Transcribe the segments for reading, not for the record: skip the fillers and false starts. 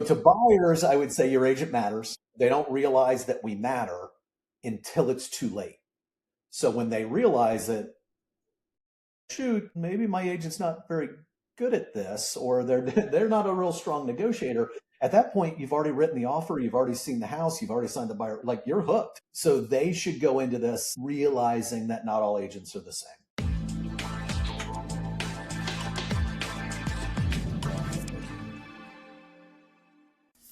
To buyers, I would say your agent matters. They don't realize that we matter until it's too late. So when they realize that, shoot, maybe my agent's not very good at this, or they're not a real strong negotiator. At that point, you've already written the offer, you've already seen the house, you've already signed the buyer, like you're hooked. So they should go into this realizing that not all agents are the same.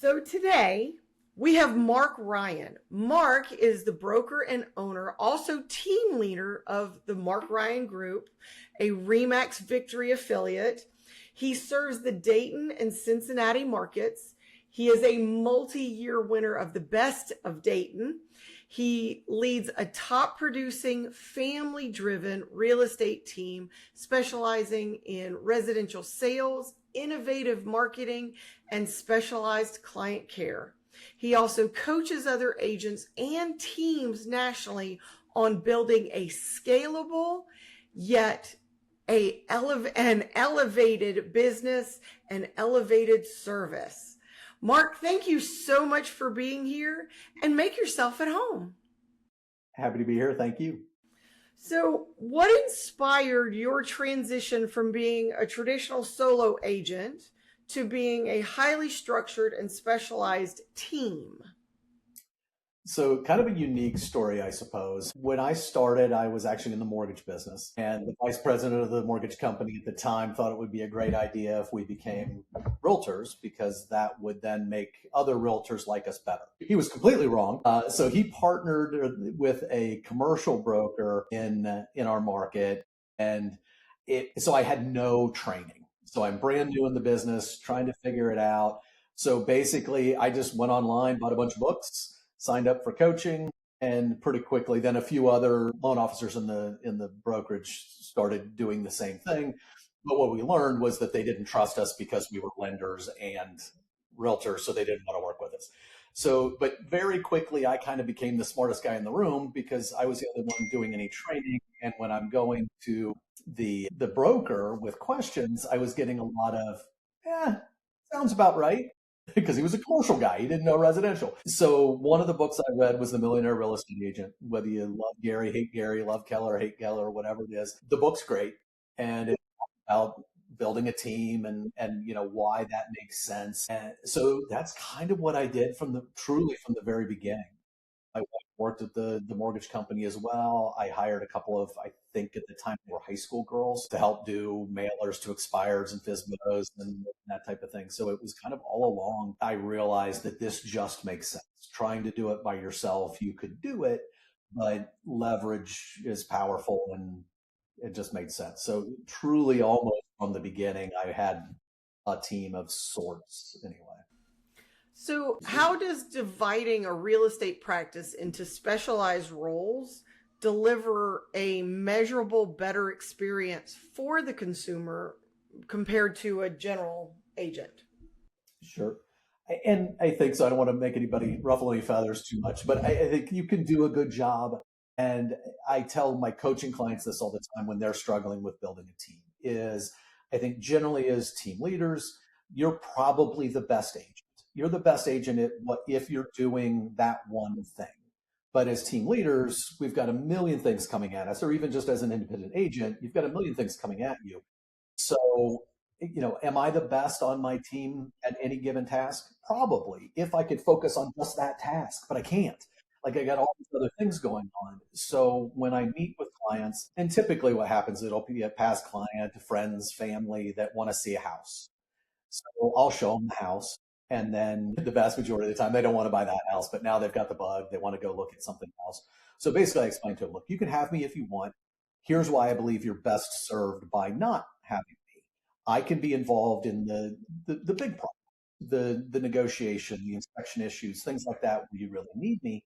So today we have Mark Ryan. Mark is the broker and owner, also team leader of the Mark Ryan Group, a RE/MAX Victory affiliate. He serves the Dayton and Cincinnati markets. He is a multi-year winner of the Best of Dayton. He leads a top producing family-driven real estate team specializing in residential sales, innovative marketing, and specialized client care. He also coaches other agents and teams nationally on building a scalable yet an elevated business and elevated service. Mark, thank you so much for being here, and make yourself at home. Happy to be here. Thank you. So, what inspired your transition from being a traditional solo agent to being a highly structured and specialized team? So, kind of a unique story, I suppose. When I started, I was actually in the mortgage business, and the vice president of the mortgage company at the time thought it would be a great idea if we became realtors because that would then make other realtors like us better. He was completely wrong. So he partnered with a commercial broker in our market, and so I had no training. So I'm brand new in the business, trying to figure it out. So basically, I just went online, bought a bunch of books, signed up for coaching, and pretty quickly then a few other loan officers in the brokerage started doing the same thing. But what we learned was that they didn't trust us because we were lenders and realtors, so they didn't want to work with us. So, but very quickly I kind of became the smartest guy in the room because I was the only one doing any training. And when I'm going to the broker with questions, I was getting a lot of, yeah, sounds about right, because he was a commercial guy. He didn't know residential. So one of the books I read was The Millionaire Real Estate Agent. Whether you love Gary, hate Gary, love Keller, hate Keller, whatever it is, the book's great. And it's about building a team and why that makes sense. And so that's kind of what I did truly from the very beginning. I worked at the mortgage company as well. I hired a couple of, I think at the time they were high school girls to help do mailers to expireds and FSBOs and that type of thing. So it was kind of all along, I realized that this just makes sense. Trying to do it by yourself, you could do it, but leverage is powerful and it just made sense. So truly almost from the beginning, I had a team of sorts anyway. So, how does dividing a real estate practice into specialized roles deliver a measurable, better experience for the consumer compared to a general agent? Sure. And I think so. I don't want to make anybody ruffle any feathers too much, but I think you can do a good job. And I tell my coaching clients this all the time when they're struggling with building a team is I think generally as team leaders, you're probably the best agent. You're the best agent at what if you're doing that one thing. But as team leaders, we've got a million things coming at us, or even just as an independent agent, you've got a million things coming at you. So, am I the best on my team at any given task? Probably, if I could focus on just that task, but I can't. Like I got all these other things going on. So when I meet with clients, and typically what happens, it'll be a past client, friends, family that want to see a house. So I'll show them the house. And then the vast majority of the time, they don't want to buy that house, but now they've got the bug. They want to go look at something else. So basically, I explain to them, look, you can have me if you want. Here's why I believe you're best served by not having me. I can be involved in the big problem, the negotiation, the inspection issues, things like that where you really need me.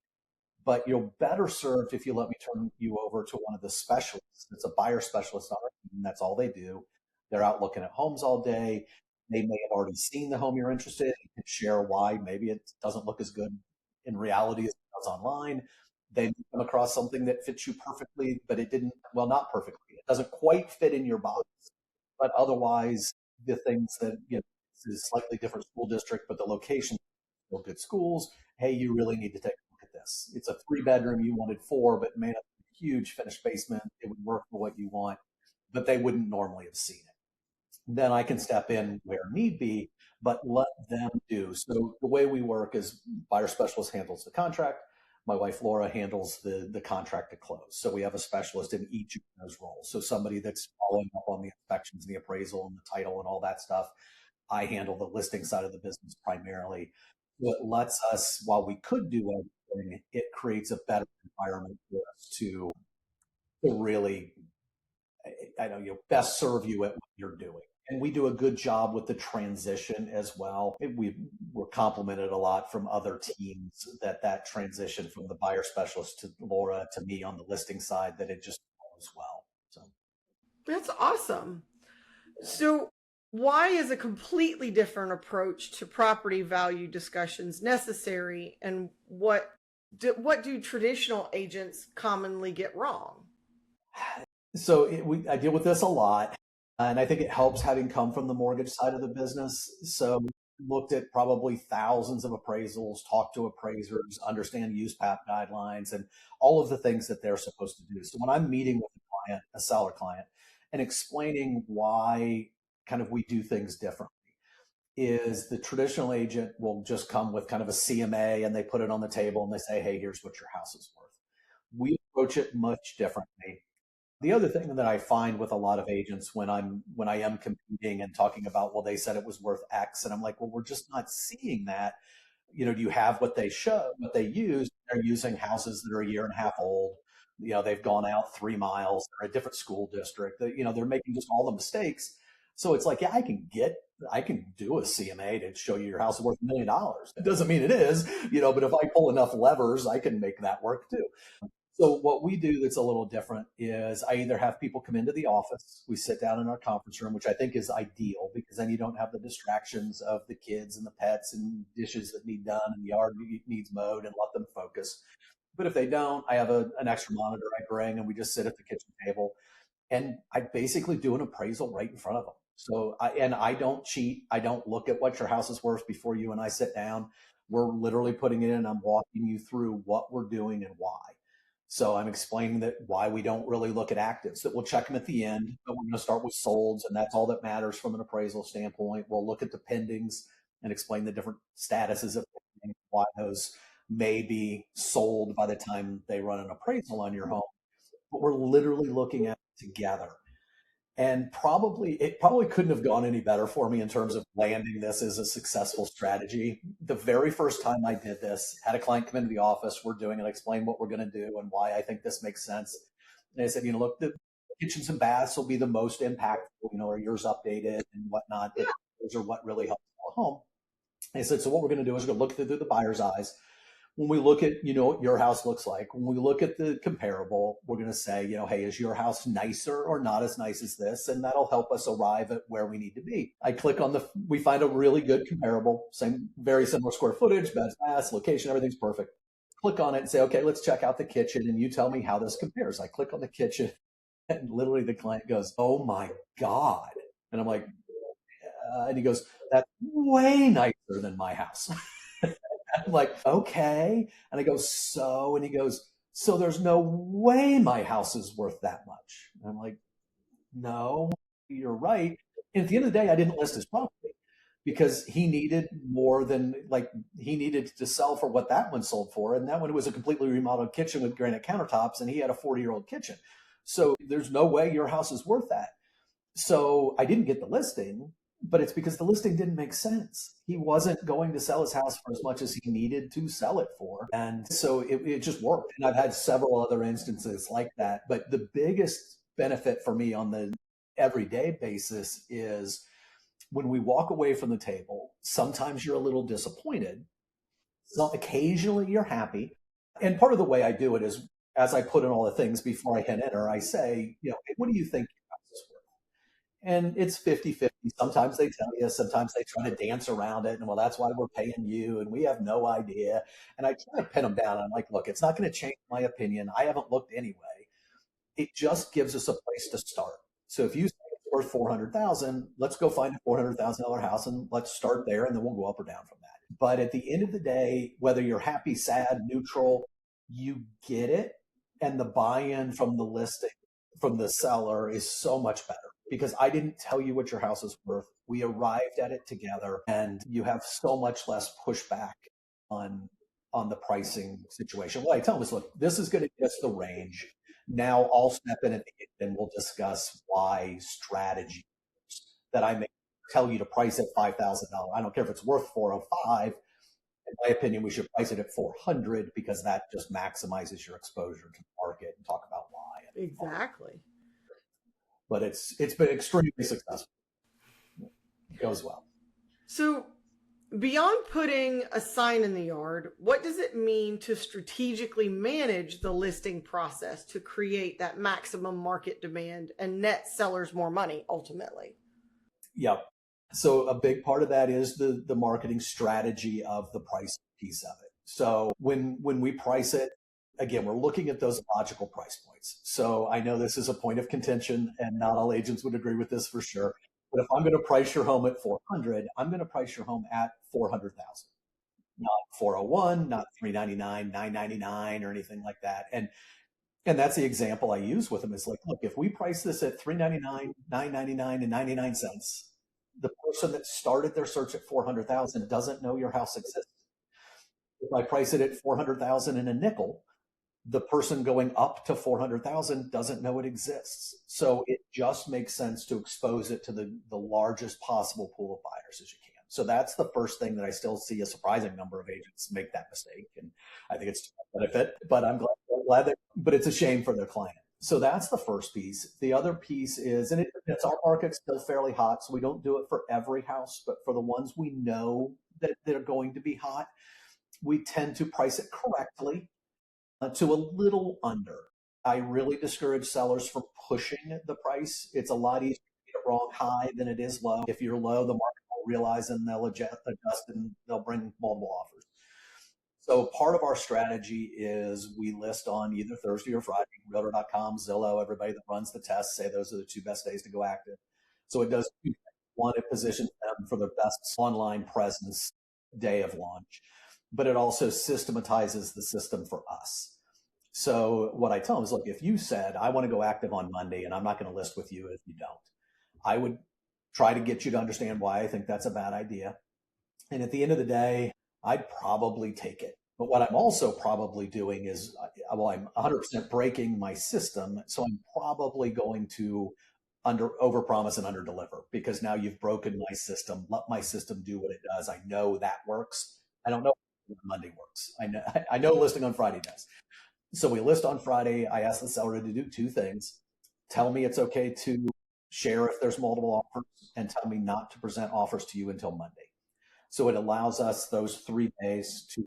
But you're better served if you let me turn you over to one of the specialists. It's a buyer specialist on our team. That's all they do. They're out looking at homes all day. They may have already seen the home you're interested in. You can share why maybe it doesn't look as good in reality as it does online. They come across something that fits you perfectly, but it didn't, well, not perfectly. It doesn't quite fit in your box, but otherwise the things that is slightly different school district, but the location still good schools. Hey, you really need to take a look at this. It's a 3 bedroom. You wanted four, but made up a huge finished basement. It would work for what you want, but they wouldn't normally have seen it. Then I can step in where need be, but let them do. So the way we work is buyer specialist handles the contract. My wife Laura handles the contract to close. So we have a specialist in each of those roles. So somebody that's following up on the inspections, the appraisal, and the title, and all that stuff. I handle the listing side of the business primarily. So it lets us, while we could do everything, it creates a better environment for us to really, I know, best serve you at what you're doing. And we do a good job with the transition as well. We're complimented a lot from other teams that transition from the buyer specialist to Laura to me on the listing side, that it just goes well. So That's awesome. So, why is a completely different approach to property value discussions necessary, and what do traditional agents commonly get wrong? I deal with this a lot, and I think it helps having come from the mortgage side of the business. So looked at probably thousands of appraisals, talked to appraisers, understand USPAP guidelines, and all of the things that they're supposed to do. So when I'm meeting with a client, a seller client, and explaining why kind of we do things differently, is the traditional agent will just come with kind of a CMA and they put it on the table and they say, hey, here's what your house is worth. We approach it much differently. The other thing that I find with a lot of agents when I am competing and talking about, well, they said it was worth X, and I'm like, well, we're just not seeing that. Do you have what they show, what they use? They're using houses that are a year and a half old. They've gone out 3 miles. They're a different school district. They're making just all the mistakes. So it's like, yeah, I can do a CMA to show you your house is worth $1 million. It doesn't mean it is, but if I pull enough levers, I can make that work too. So what we do that's a little different is I either have people come into the office, we sit down in our conference room, which I think is ideal because then you don't have the distractions of the kids and the pets and dishes that need done and the yard needs mowed, and let them focus. But if they don't, I have an extra monitor I bring, and we just sit at the kitchen table, and I basically do an appraisal right in front of them. So I don't cheat. I don't look at what your house is worth before you and I sit down. We're literally putting it in. I'm walking you through what we're doing and why. So I'm explaining that why we don't really look at actives, that we'll check them at the end, but we're going to start with solds, and that's all that matters from an appraisal standpoint. We'll look at the pendings and explain the different statuses of pending, why those may be sold by the time they run an appraisal on your home. But we're literally looking at it together. And it probably couldn't have gone any better for me in terms of landing this as a successful strategy. The very first time I did this, had a client come into the office, we're doing it, explain what we're going to do and why I think this makes sense. And I said, look, the kitchens and baths will be the most impactful, are yours updated and whatnot, but those are what really helps the home. And I said, so what we're going to do is we're going to look through the buyer's eyes. When we look at, what your house looks like, when we look at the comparable, we're going to say, hey, is your house nicer or not as nice as this? And that'll help us arrive at where we need to be. I click on we find a really good comparable, very similar square footage, bed, bath, location, everything's perfect. Click on it and say, okay, let's check out the kitchen and you tell me how this compares. I click on the kitchen and literally the client goes, oh my God. And I'm like, and he goes, that's way nicer than my house. I'm like, okay. And I go, and he goes, so there's no way my house is worth that much. And I'm like, no, you're right. And at the end of the day, I didn't list his property because he needed more than, he needed to sell for what that one sold for. And that one was a completely remodeled kitchen with granite countertops, and he had a 40-year-old kitchen. So there's no way your house is worth that. So I didn't get the listing, but it's because the listing didn't make sense. He wasn't going to sell his house for as much as he needed to sell it for. And so it just worked. And I've had several other instances like that. But the biggest benefit for me on the everyday basis is when we walk away from the table, sometimes you're a little disappointed. So occasionally you're happy. And part of the way I do it is as I put in all the things before I hit enter, I say, hey, what do you think your house is worth? And it's 50-50. Sometimes they tell you, sometimes they try to dance around it. And well, that's why we're paying you. And we have no idea. And I try to pin them down. And I'm like, look, it's not going to change my opinion. I haven't looked anyway. It just gives us a place to start. So if you say it's worth 400,000. Let's go find a $400,000 house and let's start there, and then we'll go up or down from that. But at the end of the day, whether you're happy, sad, neutral, you get it. And the buy-in from the listing, from the seller, is so much better because I didn't tell you what your house is worth. We arrived at it together, and you have so much less pushback on the pricing situation. What I tell them is, look, this is going to get us the range. Now I'll step in at the end and we'll discuss why strategy that I may tell you to price at $5,000. I don't care if it's worth 405. In my opinion, we should price it at 400 because that just maximizes your exposure to the market, and talk about why. Exactly. But it's been extremely successful. It goes well. So beyond putting a sign in the yard, what does it mean to strategically manage the listing process to create that maximum market demand and net sellers more money ultimately? Yep. So a big part of that is the marketing strategy of the price piece of it. So when we price it, again, we're looking at those logical price points. So I know this is a point of contention, and not all agents would agree with this for sure. But if I'm going to price your home at 400, I'm going to price your home at 400,000, not 401, not 399, 999, or anything like that. And that's the example I use with them. Is like, look, if we price this at 399, 999, and 99 cents, the person that started their search at 400,000 doesn't know your house exists. If I price it at 400,000 and a nickel, the person going up to 400,000 doesn't know it exists. So it just makes sense to expose it to the largest possible pool of buyers as you can. So that's the first thing that I still see a surprising number of agents make that mistake. And I think it's to my benefit, but I'm glad that, but it's a shame for their client. So that's the first piece. The other piece is, and it's our market's still fairly hot, so we don't do it for every house, but for the ones we know that they're going to be hot, we tend to price it correctly to a little under. I really discourage sellers from pushing the price. It's a lot easier to get it wrong high than it is low. If you're low, the market will realize and they'll adjust and they'll bring multiple offers. So part of our strategy is we list on either Thursday or Friday, realtor.com, Zillow, everybody that runs the test say those are the two best days to go active. So it does two things. One, it positions them for the best online presence day of launch, but it also systematizes the system for us. So what I tell them is, look, if you said, I want to go active on Monday and I'm not going to list with you if you don't, I would try to get you to understand why I think that's a bad idea. And at the end of the day, I'd probably take it. But what I'm also probably doing is, well, I'm 100% breaking my system. So I'm probably going to overpromise and underdeliver, because now you've broken my system. Let my system do what it does. I know that works. I don't know if Monday works. I know listing on Friday does. So we list on Friday. I ask the seller to do two things. Tell me it's okay to share if there's multiple offers, and tell me not to present offers to you until Monday. So it allows us those 3 days to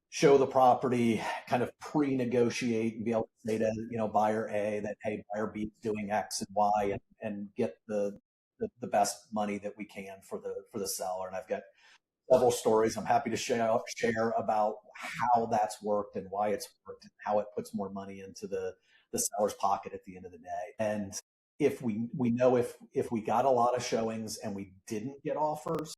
show the property, kind of pre-negotiate, and be able to say to buyer A that, hey, buyer B is doing X and Y, and get the best money that we can for the seller. And I've got several stories I'm happy to share about how that's worked and why it's worked and how it puts more money into the seller's pocket at the end of the day. And if we know if we got a lot of showings and we didn't get offers,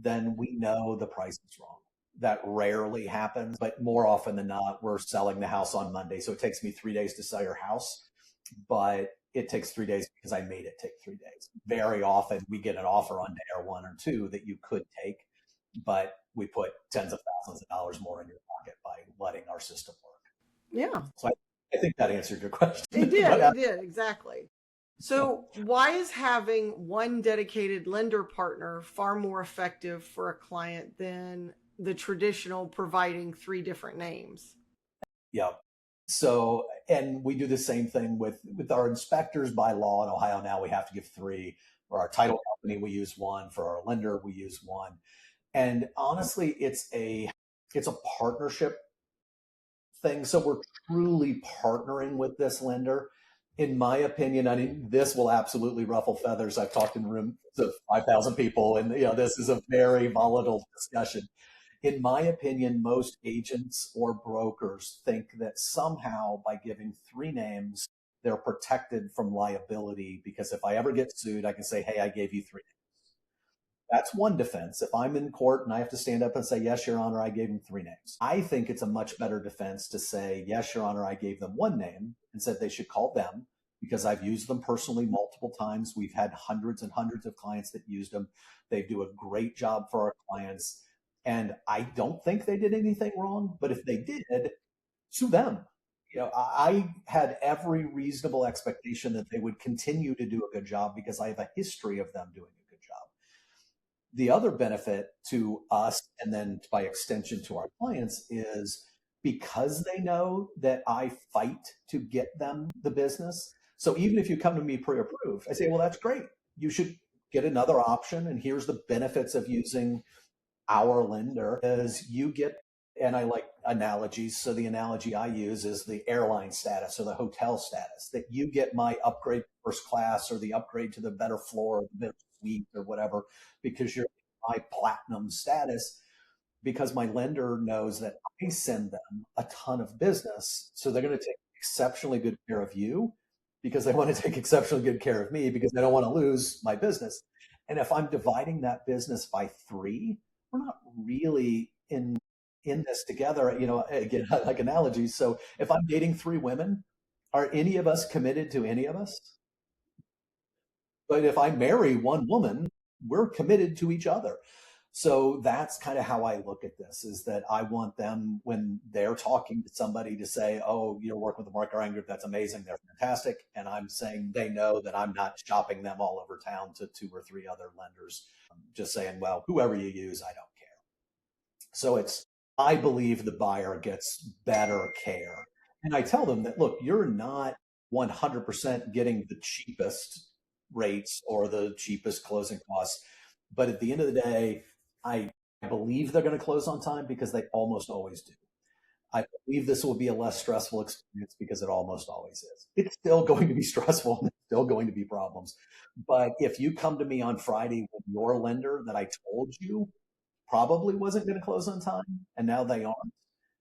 then we know the price is wrong. That rarely happens, but more often than not, we're selling the house on Monday. So it takes me 3 days to sell your house, but it takes 3 days because I made it take 3 days. Very often we get an offer on day or 1 or 2 that you could take, but we put tens of thousands of dollars more in your pocket by letting our system work. Yeah. So I think that answered your question. It did. It did. Exactly. So why is having one dedicated lender partner far more effective for a client than the traditional providing 3 different names? Yeah. So, and we do the same thing with our inspectors. By law in Ohio now, we have to give 3. For our title company, we use 1. For our lender, we use 1. And honestly, it's a partnership thing. So we're truly partnering with this lender. In my opinion, I mean, this will absolutely ruffle feathers. I've talked in rooms of 5,000 people, and this is a very volatile discussion. In my opinion, most agents or brokers think that somehow by giving 3 names, they're protected from liability because if I ever get sued, I can say, hey, I gave you three. That's one defense. If I'm in court and I have to stand up and say, yes, Your Honor, I gave him three names. I think it's a much better defense to say, yes, Your Honor, I gave them one name and said they should call them because I've used them personally multiple times. We've had hundreds and hundreds of clients that used them. They do a great job for our clients. And I don't think they did anything wrong, but if they did, sue them. I had every reasonable expectation that they would continue to do a good job because I have a history of them doing a good job. The other benefit to us, and then by extension to our clients, is because they know that I fight to get them the business. So even if you come to me pre-approved, I say, well, that's great. You should get another option. And here's the benefits of using our lender is you get, and I like analogies. So the analogy I use is the airline status or the hotel status, that you get my upgrade first class or the upgrade to the better floor, or the better suite or whatever, because you're my platinum status, because my lender knows that I send them a ton of business. So they're going to take exceptionally good care of you because they want to take exceptionally good care of me because they don't want to lose my business. And if I'm dividing that business by three, we're not really in this together, again, like analogies. So if I'm dating three women, are any of us committed to any of us? But if I marry one woman, we're committed to each other. So that's kind of how I look at this, is that I want them, when they're talking to somebody, to say, oh, you're working with the Mark Ryan Group, that's amazing, they're fantastic. And I'm saying they know that I'm not shopping them all over town to two or three other lenders. I'm just saying, well, whoever you use, I don't care. So I believe the buyer gets better care. And I tell them that, look, you're not 100% getting the cheapest rates or the cheapest closing costs. But at the end of the day, I believe they're going to close on time because they almost always do. I believe this will be a less stressful experience because it almost always is. It's still going to be stressful and there's still going to be problems. But if you come to me on Friday with your lender that I told you probably wasn't going to close on time, and now they aren't,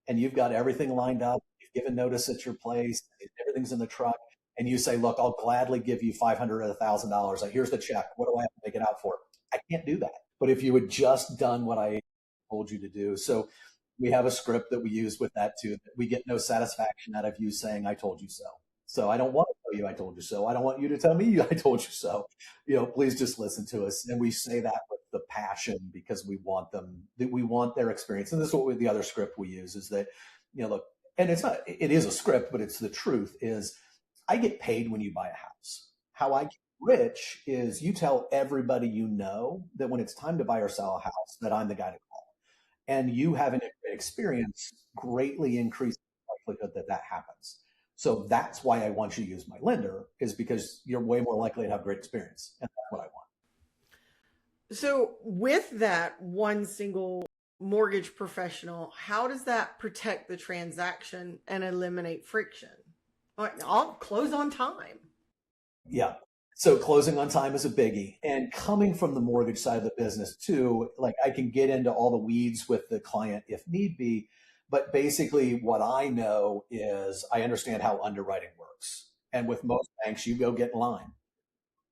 and you've got everything lined up, you've given notice at your place, everything's in the truck, and you say, look, I'll gladly give you $500 or $1,000. Like, here's the check. What do I have to make it out for? I can't do that. But if you had just done what I told you to do. So we have a script that we use with that too. That we get no satisfaction out of you saying, I told you so. So I don't want to tell you I told you so. I don't want you to tell me I told you so. Please just listen to us. And we say that with the passion because we want their experience. And this is what the other script we use is that, look, and it is a script, but it's the truth is I get paid when you buy a house. How I get rich is you tell everybody that when it's time to buy or sell a house, that I'm the guy to call. And you having a great experience greatly increases the likelihood that that happens. So that's why I want you to use my lender, is because you're way more likely to have great experience. And that's what I want. So with that one single mortgage professional, how does that protect the transaction and eliminate friction? I'll close on time. Yeah. So closing on time is a biggie. And coming from the mortgage side of the business too, like I can get into all the weeds with the client if need be. But basically what I know is I understand how underwriting works. And with most banks, you go get in line.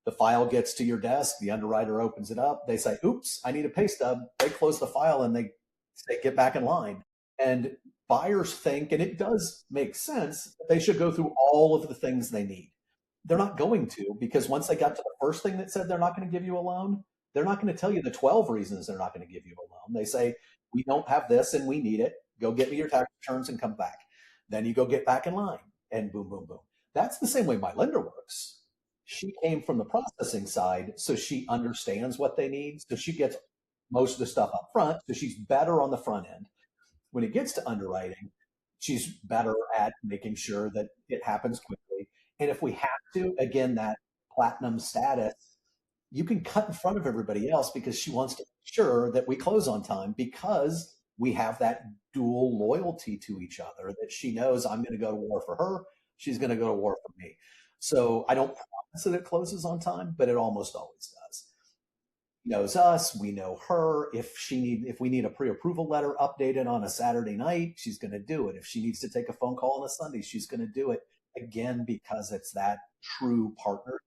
The file gets to your desk, the underwriter opens it up, they say, oops, I need a pay stub. They close the file and they say, get back in line. And buyers think, and it does make sense, that they should go through all of the things they need. They're not going to, because once they got to the first thing that said they're not going to give you a loan, they're not going to tell you the 12 reasons they're not going to give you a loan. They say, we don't have this and we need it. Go get me your tax returns and come back. Then you go get back in line and boom, boom, boom. That's the same way my lender works. She came from the processing side, so she understands what they need. So she gets most of the stuff up front. So she's better on the front end. When it gets to underwriting, she's better at making sure that it happens quickly. And if we have to, again, that platinum status, you can cut in front of everybody else because she wants to make sure that we close on time because we have that dual loyalty to each other, that she knows I'm going to go to war for her. She's going to go to war for me. So I don't promise that it closes on time, but it almost always does. She knows us, we know her. If we need a pre-approval letter updated on a Saturday night, she's going to do it. If she needs to take a phone call on a Sunday, she's going to do it. again, because it's that true partnership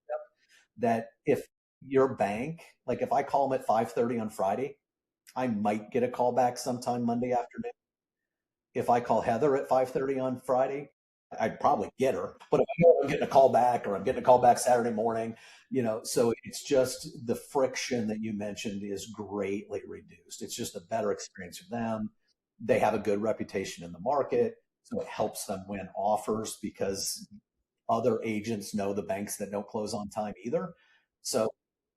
that if your bank, like if I call them at 5:30 on Friday, I might get a call back sometime Monday afternoon. If I call Heather at 5:30 on Friday, I'd probably get her. But if I know I'm getting a call back or I'm getting a call back Saturday morning, so it's just the friction that you mentioned is greatly reduced. It's just a better experience for them. They have a good reputation in the market, so it helps them win offers because other agents know the banks that don't close on time either. So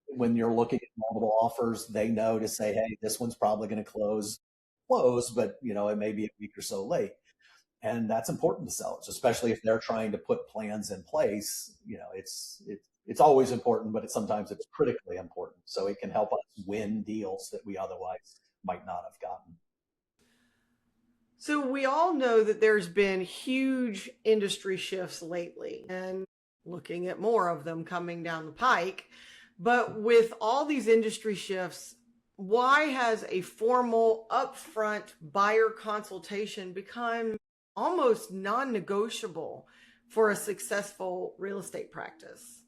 when you're looking at multiple offers, they know to say, hey, this one's probably going to close, but it may be a week or so late. And that's important to sellers, especially if they're trying to put plans in place. It's always important, but sometimes it's critically important. So it can help us win deals that we otherwise might not have gotten. So we all know that there's been huge industry shifts lately and looking at more of them coming down the pike. But with all these industry shifts, why has a formal upfront buyer consultation become almost non-negotiable for a successful real estate practice?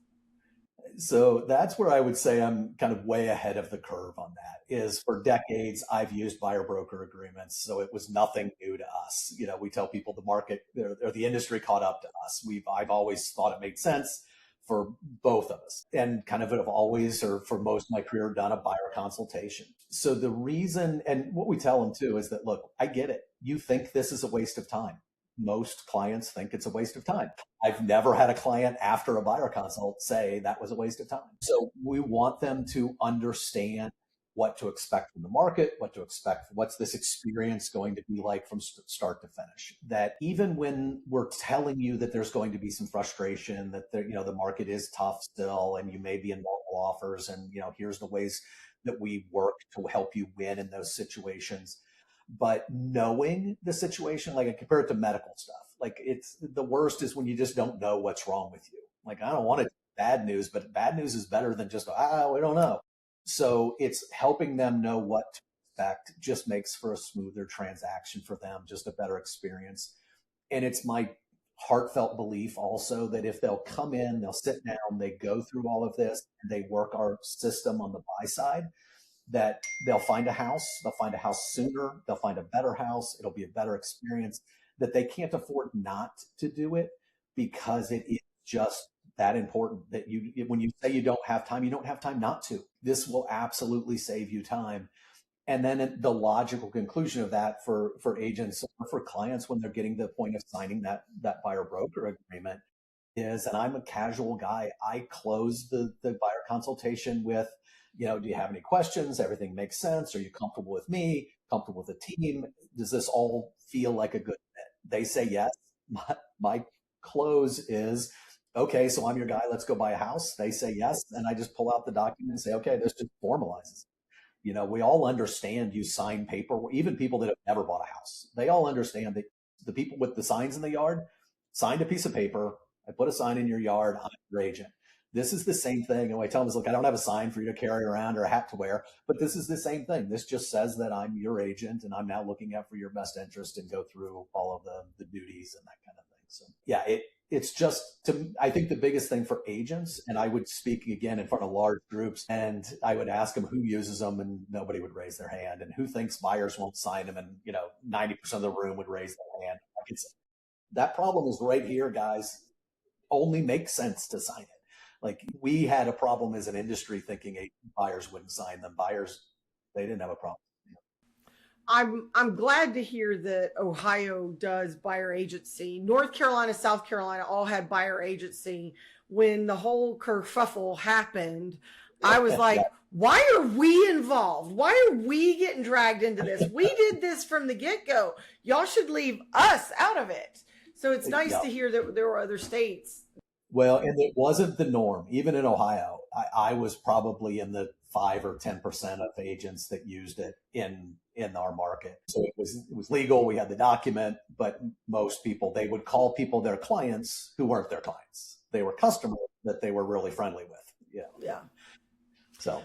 So that's where I would say I'm kind of way ahead of the curve on that. Is for decades I've used buyer broker agreements, so it was nothing new to us. We tell people the market or the industry caught up to us. I've always thought it made sense for both of us, and kind of have always, or for most of my career, done a buyer consultation. So the reason, and what we tell them too, is that, look, I get it. You think this is a waste of time. Most clients think it's a waste of time. I've never had a client after a buyer consult say that was a waste of time. So we want them to understand what to expect from the market, what to expect, what's this experience going to be like from start to finish. That even when we're telling you that there's going to be some frustration, that the market is tough still, and you may be in multiple offers, and here's the ways that we work to help you win in those situations. But knowing the situation, like I compare it to medical stuff, like it's the worst is when you just don't know what's wrong with you. Like, I don't want it bad news, but bad news is better than just, we don't know. So it's helping them know what to expect, just makes for a smoother transaction for them, just a better experience. And it's my heartfelt belief also that if they'll come in, they'll sit down, they go through all of this, and they work our system on the buy side, that they'll find a house sooner, they'll find a better house, it'll be a better experience, that they can't afford not to do it because it is just that important. That when you say you don't have time, you don't have time not to. This will absolutely save you time. And then the logical conclusion of that for agents or for clients when they're getting to the point of signing that buyer broker agreement is, and I'm a casual guy, I close the buyer consultation with, do you have any questions? Everything makes sense? Are you comfortable with me? Comfortable with the team? Does this all feel like a good fit? They say yes. My close is, okay, so I'm your guy. Let's go buy a house. They say yes. And I just pull out the document and say, okay, this just formalizes. We all understand you sign paper, even people that have never bought a house. They all understand that the people with the signs in the yard signed a piece of paper. I put a sign in your yard. I'm your agent. This is the same thing. And I tell them, look, I don't have a sign for you to carry around or a hat to wear, but this is the same thing. This just says that I'm your agent and I'm now looking out for your best interest and go through all of the duties and that kind of thing. So yeah, it's just, I think the biggest thing for agents, and I would speak again in front of large groups and I would ask them who uses them, and nobody would raise their hand, and who thinks buyers won't sign them, and 90% of the room would raise their hand. That problem is right here, guys. Only makes sense to sign it. Like, we had a problem as an industry thinking buyers wouldn't sign them. Buyers, they didn't have a problem. I'm glad to hear that Ohio does buyer agency. North Carolina, South Carolina all had buyer agency. When the whole kerfuffle happened, I was like, why are we involved? Why are we getting dragged into this? We did this from the get-go. Y'all should leave us out of it. So it's nice to hear that there were other states. Well, and it wasn't the norm. Even in Ohio, I was probably in the 5 or 10% of agents that used it in our market. So it was legal. We had the document, but most people, they would call people their clients who weren't their clients. They were customers that they were really friendly with. Yeah. Yeah. So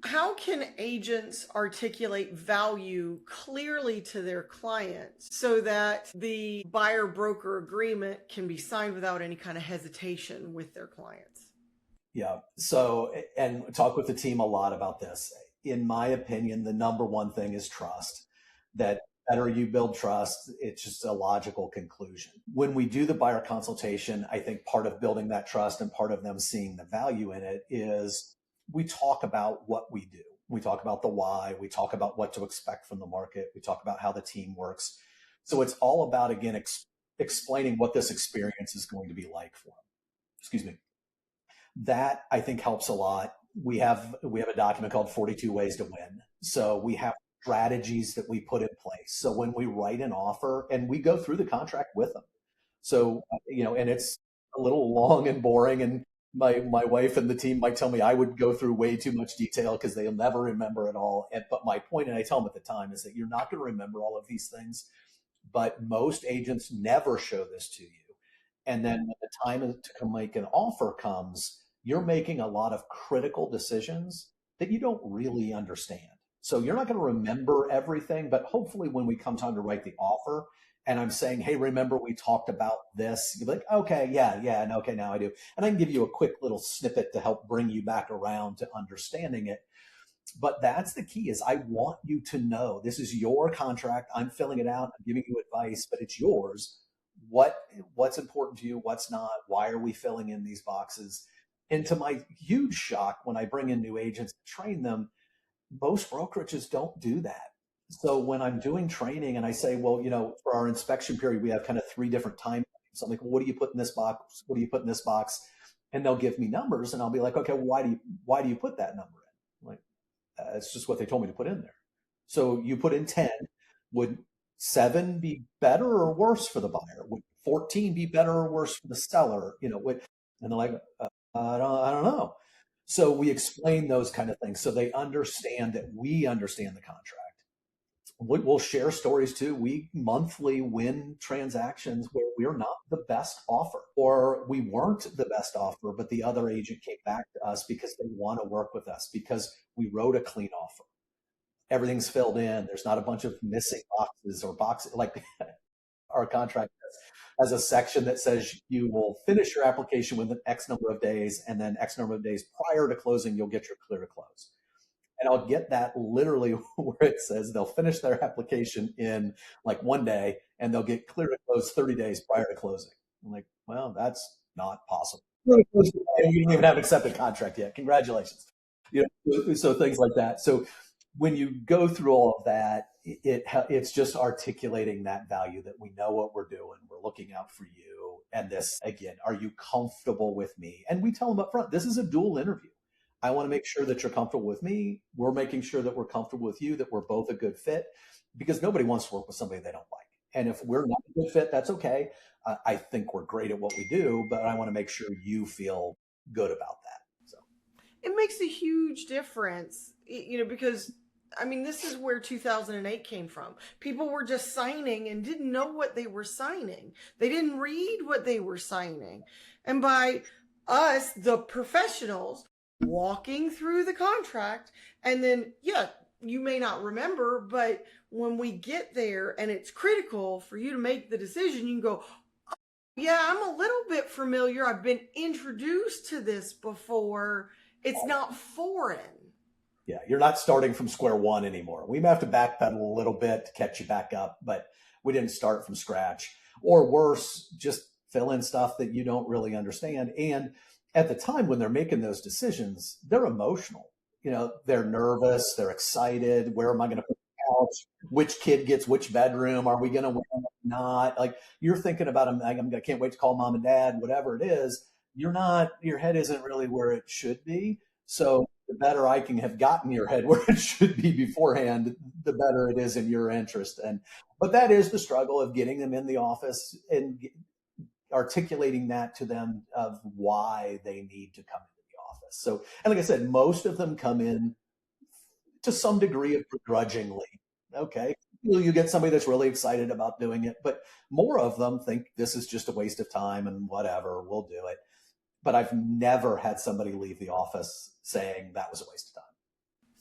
How can agents articulate value clearly to their clients so that the buyer broker agreement can be signed without any kind of hesitation with their clients? Yeah. So, and talk with the team a lot about this. In my opinion, the number one thing is trust. That better you build trust, it's just a logical conclusion. When we do the buyer consultation, I think part of building that trust and part of them seeing the value in it is we talk about what we do. We talk about the why. We talk about what to expect from the market. We talk about how the team works. So it's all about, again, explaining what this experience is going to be like for them. Excuse me. That I think helps a lot. We have a document called 42 Ways to Win. So we have strategies that we put in place. So when we write an offer and we go through the contract with them. So and it's a little long and boring, and my wife and the team might tell me I would go through way too much detail because they'll never remember it all. But my point, and I tell them at the time, is that you're not going to remember all of these things, but most agents never show this to you. And then when the time to make an offer comes, you're making a lot of critical decisions that you don't really understand. So you're not going to remember everything, but hopefully when we come time to write the offer and I'm saying, hey, remember we talked about this, you're like, okay, yeah, and okay, now I do. And I can give you a quick little snippet to help bring you back around to understanding it. But that's the key is I want you to know this is your contract. I'm filling it out. I'm giving you advice, but it's yours. What's important to you? What's not? Why are we filling in these boxes? And to my huge shock, when I bring in new agents to train them, most brokerages don't do that. So when I'm doing training and I say, well, for our inspection period, we have kind of three different time frames. So I'm like, well, what do you put in this box? What do you put in this box? And they'll give me numbers, and I'll be like, okay, well, why do you put that number in? Like, it's just what they told me to put in there. So you put in 10. Would 7 be better or worse for the buyer? Would 14 be better or worse for the seller? And they're like, I don't know. So we explain those kind of things so they understand that we understand the contract. We'll share stories too. We monthly win transactions where we're not the best offer, or we weren't the best offer, but the other agent came back to us because they want to work with us because we wrote a clean offer. Everything's filled in. There's not a bunch of missing boxes or boxes like our contract has a section that says you will finish your application within X number of days, and then X number of days prior to closing, you'll get your clear to close. And I'll get that literally where it says they'll finish their application in like one day and they'll get clear to close 30 days prior to closing. I'm like, well, that's not possible. You don't even have an accepted contract yet. Congratulations. So things like that. So when you go through all of that, it's just articulating that value that we know what we're doing. We're looking out for you. And this, again, are you comfortable with me? And we tell them up front, this is a dual interview. I want to make sure that you're comfortable with me. We're making sure that we're comfortable with you, that we're both a good fit, because nobody wants to work with somebody they don't like. And if we're not a good fit, that's okay. I think we're great at what we do, but I want to make sure you feel good about that. So It makes a huge difference, because this is where 2008 came from. People were just signing and didn't know what they were signing. They didn't read what they were signing. And by us, the professionals, walking through the contract, and then, you may not remember, but when we get there and it's critical for you to make the decision, you can go, oh, yeah, I'm a little bit familiar. I've been introduced to this before. It's not foreign. Yeah, you're not starting from square one anymore. We may have to backpedal a little bit to catch you back up, but we didn't start from scratch. Or worse, just fill in stuff that you don't really understand. And at the time when they're making those decisions, they're emotional. They're nervous, they're excited. Where am I going to put the couch? Which kid gets which bedroom? Are we going to win or not? Like, you're thinking about them. I can't wait to call mom and dad, whatever it is. You're not, your head isn't really where it should be. So the better I can have gotten your head where it should be beforehand, the better it is in your interest. But that is the struggle of getting them in the office and articulating that to them of why they need to come into the office. So, and like I said, most of them come in to some degree of begrudgingly. Okay, you get somebody that's really excited about doing it, but more of them think this is just a waste of time and whatever, we'll do it. But I've never had somebody leave the office saying that was a waste of time.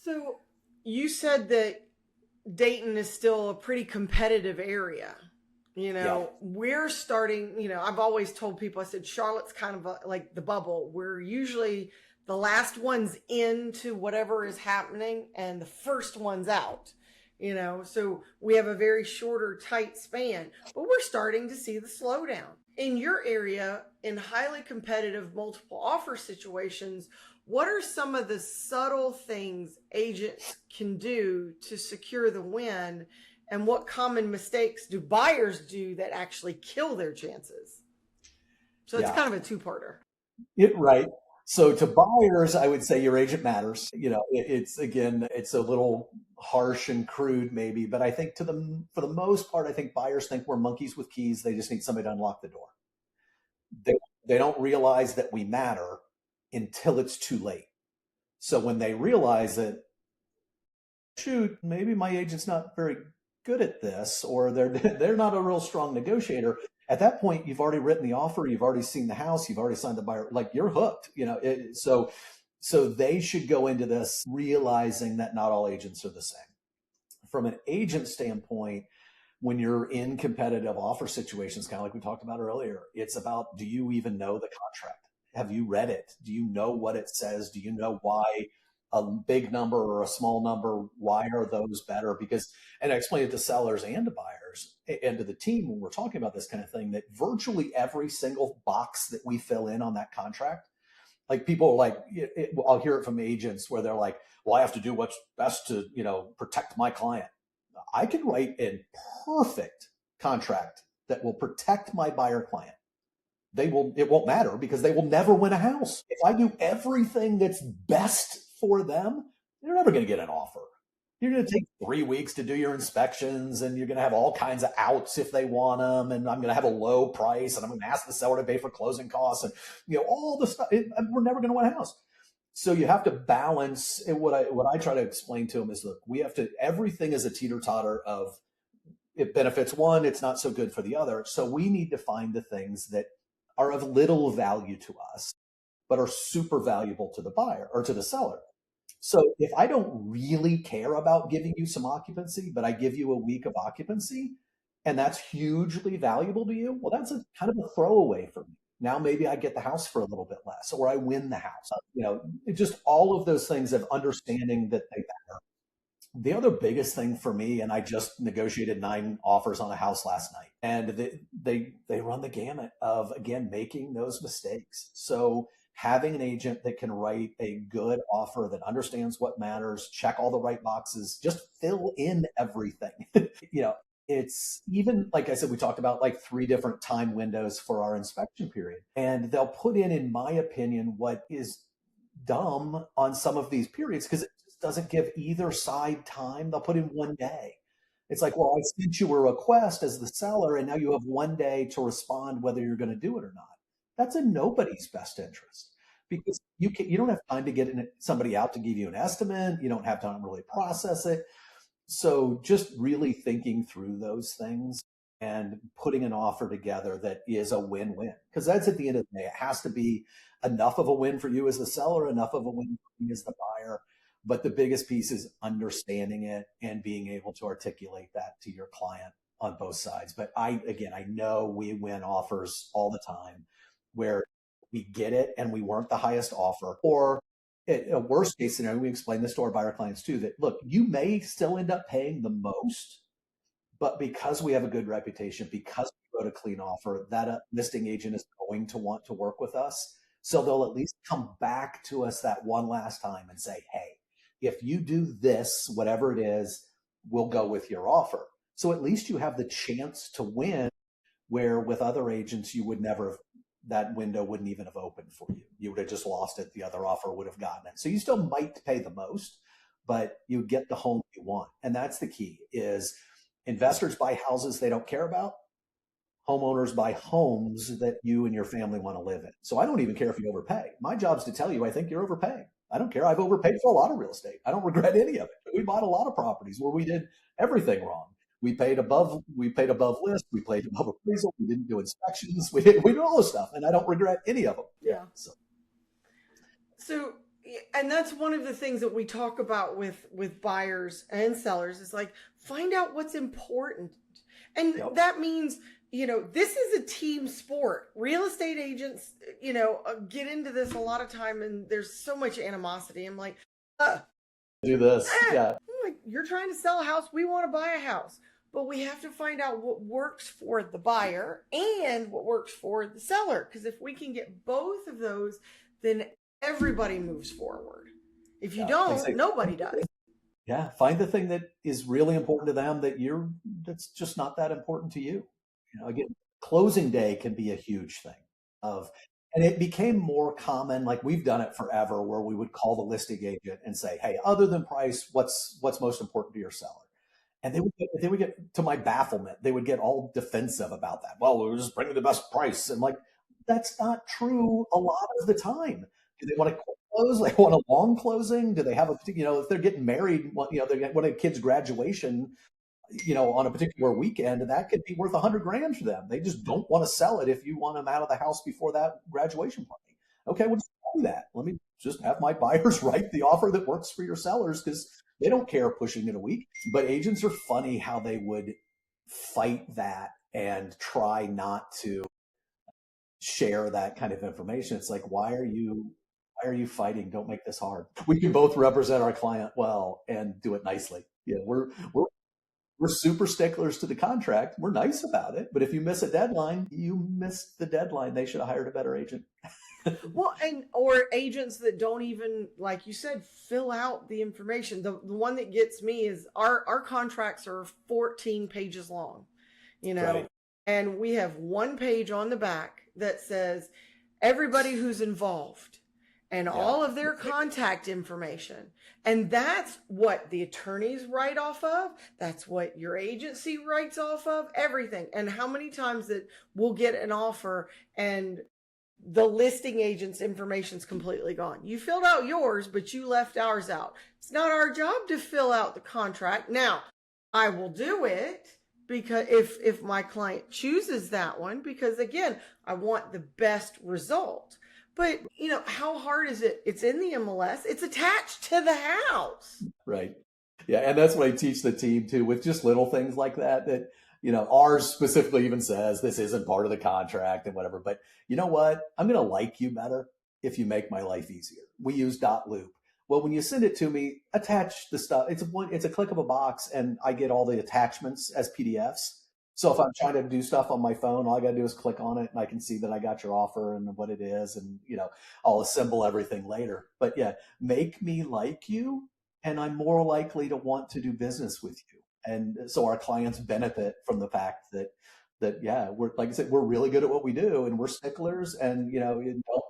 So you said that Dayton is still a pretty competitive area. Yeah. We're starting, I've always told people, I said, Charlotte's kind of like the bubble. We're usually the last ones into whatever is happening and the first ones out, so we have a very shorter, tight span, but we're starting to see the slowdown. In your area, in highly competitive multiple offer situations, what are some of the subtle things agents can do to secure the win? And what common mistakes do buyers do that actually kill their chances? So it's Yeah. kind of a two-parter. Right. So to buyers, I would say your agent matters. It's again, it's a little harsh and crude maybe, but I think for the most part, I think buyers think we're monkeys with keys. They just need somebody to unlock the door. They, they don't realize that we matter until it's too late. So when they realize that, shoot, maybe my agent's not very good at this, or they're not a real strong negotiator. At that point, you've already written the offer, you've already seen the house, you've already signed the buyer. Like you're hooked. So they should go into this realizing that not all agents are the same. From an agent standpoint, when you're in competitive offer situations, kind of like we talked about earlier, it's about, do you even know the contract? Have you read it? Do you know what it says? Do you know why a big number or a small number? Why are those better? Because, and I explained it to sellers and to buyers and to the team when we're talking about this kind of thing, that virtually every single box that we fill in on that contract, like people are like, I'll hear it from agents where they're like, well, I have to do what's best to, protect my client. I can write a perfect contract that will protect my buyer client. It won't matter because they will never win a house. If I do everything that's best for them, they're never going to get an offer. You're going to take 3 weeks to do your inspections, and you're going to have all kinds of outs if they want them. And I'm going to have a low price, and I'm going to ask the seller to pay for closing costs, and all the stuff. We're never going to win a house. So you have to balance. What I try to explain to them is, look, we have to. Everything is a teeter totter of, it benefits one, it's not so good for the other. So we need to find the things that are of little value to us, but are super valuable to the buyer or to the seller. So if I don't really care about giving you some occupancy, but I give you a week of occupancy, and that's hugely valuable to you, well, that's a kind of a throwaway for me. Now maybe I get the house for a little bit less, or I win the house. Just all of those things of understanding that they matter. The other biggest thing for me, and I just negotiated 9 offers on a house last night, and they run the gamut of, again, making those mistakes. So having an agent that can write a good offer, that understands what matters, check all the right boxes, just fill in everything. you know, it's even, like I said, we talked about like 3 different time windows for our inspection period, and they'll put in my opinion, what is dumb on some of these periods, because it just doesn't give either side time. They'll put in 1 day. It's like, well, I sent you a request as the seller, and now you have 1 day to respond whether you're going to do it or not. That's in nobody's best interest, because you don't have time to get somebody out to give you an estimate. You don't have time to really process it. So just really thinking through those things and putting an offer together that is a win-win, because that's, at the end of the day, it has to be enough of a win for you as the seller, enough of a win for me as the buyer. But the biggest piece is understanding it and being able to articulate that to your client on both sides. But I know we win offers all the time where we get it and we weren't the highest offer, or a worst case scenario, we explain this to our buyer clients too, that look, you may still end up paying the most, but because we have a good reputation, because we wrote a clean offer, that listing agent is going to want to work with us. So they'll at least come back to us that one last time and say, hey, if you do this, whatever it is, we'll go with your offer. So at least you have the chance to win, where with other agents, you would never, that window wouldn't even have opened for you. You would have just lost it. The other offer would have gotten it. So you still might pay the most, but you get the home you want. And that's the key, is investors buy houses they don't care about. Homeowners buy homes that you and your family want to live in. So I don't even care if you overpay. My job's to tell you, I think you're overpaying. I don't care. I've overpaid for a lot of real estate. I don't regret any of it. We bought a lot of properties where we did everything wrong. We paid above list. We paid above appraisal. We didn't do inspections. We did all this stuff, and I don't regret any of them. Yeah. So And that's one of the things that we talk about with buyers and sellers is like, find out what's important. And Yep. that means, this is a team sport. Real estate agents, get into this a lot of time, and there's so much animosity. I'm like, uh, Do this. Yeah. I'm like, you're trying to sell a house, we want to buy a house, but we have to find out what works for the buyer and what works for the seller, because if we can get both of those, then everybody moves forward. If you Yeah. don't, nobody does. Yeah. Find the thing that is really important to them that's just not that important to you. Again, closing day can be a huge thing of, and it became more common. Like we've done it forever where we would call the listing agent and say, hey, other than price, what's most important to your seller? And they would get to my bafflement, they would get all defensive about that. Well, we're just bringing the best price. And like, that's not true a lot of the time. Do they want a quick close? They want a long closing? Do they have if they're getting married, they want a kid's graduation, on a particular weekend, that could be worth 100 grand for them. They just don't want to sell it if you want them out of the house before that graduation party. Okay, well, just do that. Let me just have my buyers write the offer that works for your sellers because they don't care pushing it a week. But agents are funny how they would fight that and try not to share that kind of information. It's like, why are you fighting? Don't make this hard. We can both represent our client well and do it nicely. Yeah, we're super sticklers to the contract. We're nice about it. But if you miss a deadline, you missed the deadline. They should have hired a better agent. Well, or agents that don't even, like you said, fill out the information. The one that gets me is our contracts are 14 pages long, Right. and we have one page on the back that says everybody who's involved and Yeah. all of their contact information. And that's what the attorneys write off of. That's what your agency writes off of, everything. And how many times that we'll get an offer and the listing agent's information's completely gone. You filled out yours, but you left ours out. It's not our job to fill out the contract. Now, I will do it because if my client chooses that one, because again, I want the best result. But how hard is it? It's in the MLS. It's attached to the house. Right. Yeah. And that's what I teach the team too, with just little things like that, ours specifically even says this isn't part of the contract and whatever. But you know what? I'm going to like you better if you make my life easier. We use .loop. Well, when you send it to me, attach the stuff. It's a click of a box and I get all the attachments as PDFs. So if I'm trying to do stuff on my phone, all I got to do is click on it and I can see that I got your offer and what it is. And, I'll assemble everything later. But yeah, make me like you and I'm more likely to want to do business with you. And so our clients benefit from the fact that yeah, we're, like I said, we're really good at what we do and we're sticklers and,